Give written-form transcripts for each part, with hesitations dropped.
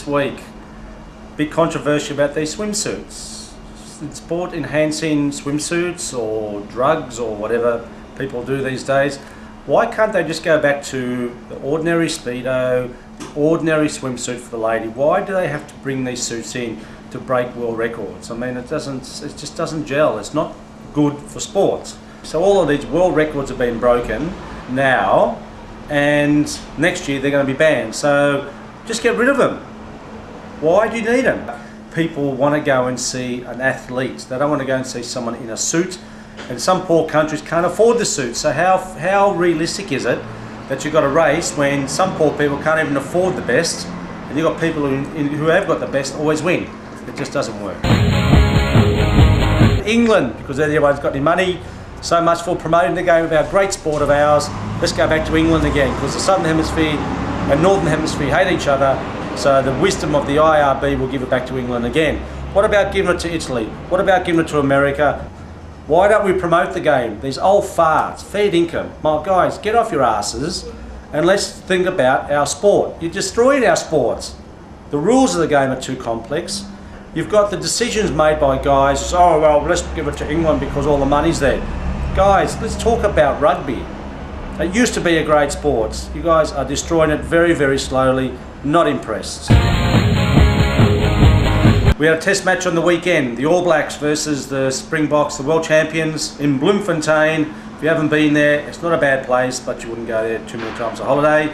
this week. Big controversy about these swimsuits. Sport enhancing swimsuits or drugs or whatever people do these days. Why can't they just go back to the ordinary Speedo, the ordinary swimsuit for the lady? Why do they have to bring these suits in to break world records? I mean, it just doesn't gel. It's not good for sports. So all of these world records have been broken now, and next year they're going to be banned. So just get rid of them. Why do you need them? People want to go and see an athlete. They don't want to go and see someone in a suit. And some poor countries can't afford the suit. So how realistic is it that you've got a race when some poor people can't even afford the best, and you've got people who have got the best always win? It just doesn't work. England, because they're the ones who's got any money. So much for promoting the game of our great sport of ours. Let's go back to England again, because the Southern Hemisphere and Northern Hemisphere hate each other. So the wisdom of the IRB will give it back to England again. What about giving it to Italy? What about giving it to America? Why don't we promote the game? These old farts, fair income. My guys, get off your asses and let's think about our sport. You're destroying our sports. The rules of the game are too complex. You've got the decisions made by guys, oh well, let's give it to England because all the money's there. Guys, let's talk about rugby. It used to be a great sport. You guys are destroying it very, very slowly. Not impressed. We had a test match on the weekend, the All Blacks versus the Springboks, the world champions in Bloemfontein. If you haven't been there, it's not a bad place, but you wouldn't go there too many times a holiday.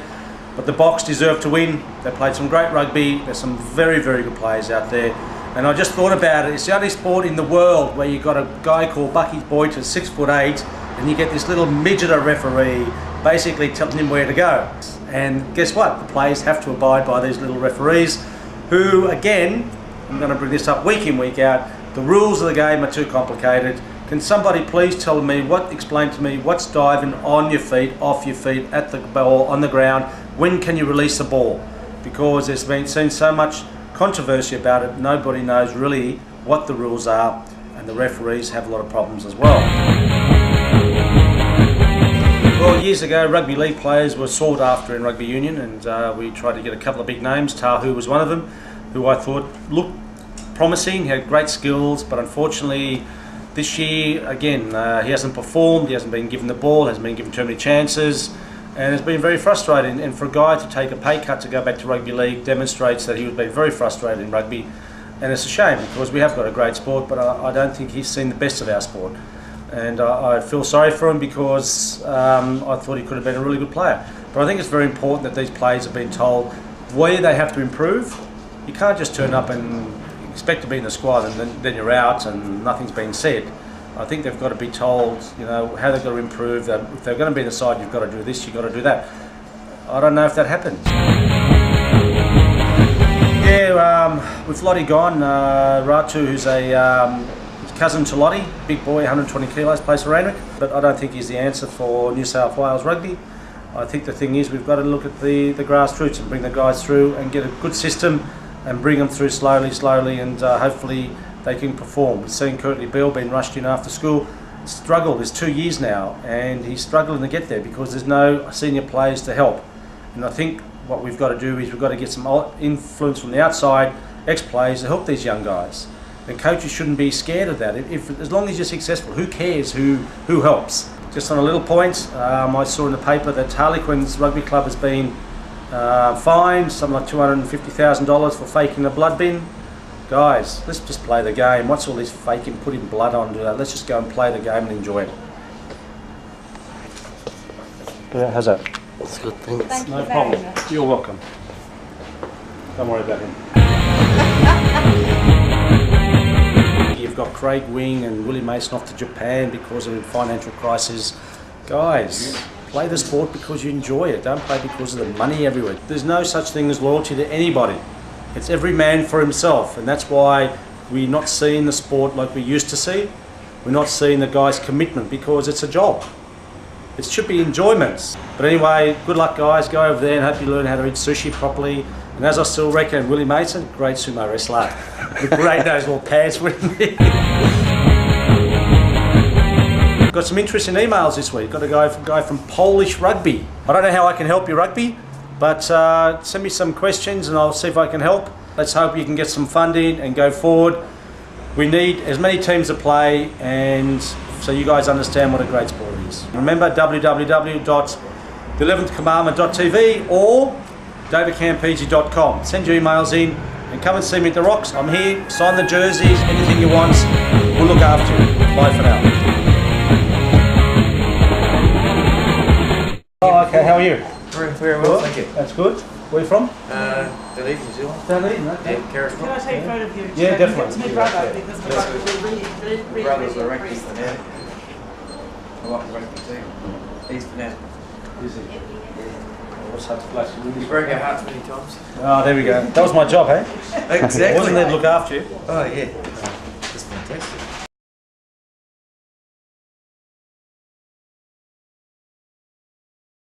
But the Boks deserve to win. They played some great rugby. There's some very, very good players out there. And I just thought about it. It's the only sport in the world where you've got a guy called Bucky Boyd who's 6'8", and you get this little midget referee basically telling him where to go. And guess what? The players have to abide by these little referees who, again, I'm going to bring this up week in, week out, the rules of the game are too complicated. Can somebody please tell me, explain to me what's diving on your feet, off your feet, at the ball, on the ground? When can you release the ball? Because there's been seen so much controversy about it, nobody knows really what the rules are, and the referees have a lot of problems as well. Well, years ago, rugby league players were sought after in rugby union, and we tried to get a couple of big names. Tahu was one of them, who I thought looked promising, had great skills, but unfortunately this year, again, he hasn't performed, he hasn't been given the ball, hasn't been given too many chances, and it's been very frustrating. And for a guy to take a pay cut to go back to rugby league demonstrates that he would be very frustrated in rugby, and it's a shame because we have got a great sport, but I don't think he's seen the best of our sport. And I feel sorry for him because I thought he could have been a really good player. But I think it's very important that these players have been told where they have to improve. You can't just turn up and expect to be in the squad and then you're out and nothing's been said. I think they've got to be told, you know, how they've got to improve. That if they're going to be in the side, you've got to do this, you've got to do that. I don't know if that happens. Yeah, with Lottie gone, Ratu, who's a cousin to Lottie, big boy, 120 kilos, plays for Randwick, but I don't think he's the answer for New South Wales rugby. I think the thing is we've got to look at the grassroots and bring the guys through and get a good system and bring them through slowly, and hopefully they can perform. We've seen Curtly Beale being rushed in after school, struggled. It's 2 years now, and he's struggling to get there because there's no senior players to help. And I think what we've got to do is we've got to get some influence from the outside, ex-players, to help these young guys. And coaches shouldn't be scared of that. As long as you're successful, who cares who helps? Just on a little point, I saw in the paper that Harlequins Rugby Club has been fined something like $250,000 for faking a blood bin. Guys, let's just play the game. What's all this faking, putting blood on? Let's just go and play the game and enjoy it. Yeah, how's that? That's good, thanks. Thank No you problem. very much. You're welcome. Don't worry about him. You've got Craig Wing and Willie Mason off to Japan because of the financial crisis. Guys, play the sport because you enjoy it. Don't play because of the money everywhere. There's no such thing as loyalty to anybody. It's every man for himself, and that's why we're not seeing the sport like we used to see. We're not seeing the guy's commitment because it's a job. It should be enjoyment. But anyway, good luck guys. Go over there and hope you learn how to eat sushi properly. And as I still reckon, Willie Mason, great sumo wrestler. With great those little pants with me. Got some interesting emails this week. Got a guy from Polish Rugby. I don't know how I can help you rugby, but send me some questions and I'll see if I can help. Let's hope you can get some funding and go forward. We need as many teams to play, and so you guys understand what a great sport is. Remember www.the11thcommandment.tv or davidcampese.com. Send your emails in and come and see me at the Rocks. I'm here, sign the jerseys, anything you want, we'll look after you. Bye for now. Oh, okay, how are you? Very well, thank you. That's good. Where are you from? Dunedin, New Zealand. Dunedin, okay. Yeah, Carrick. Can I take a photo of you? Yeah, definitely. It's my brother, Yeah. because my brother, we're Brothers are rugby fanatic. I like the rugby team. He's fanatic. Is he? What's that place? You broke our hearts many times. Oh, there we go. That was my job, hey? Exactly. I wasn't there to look after you. Oh, yeah.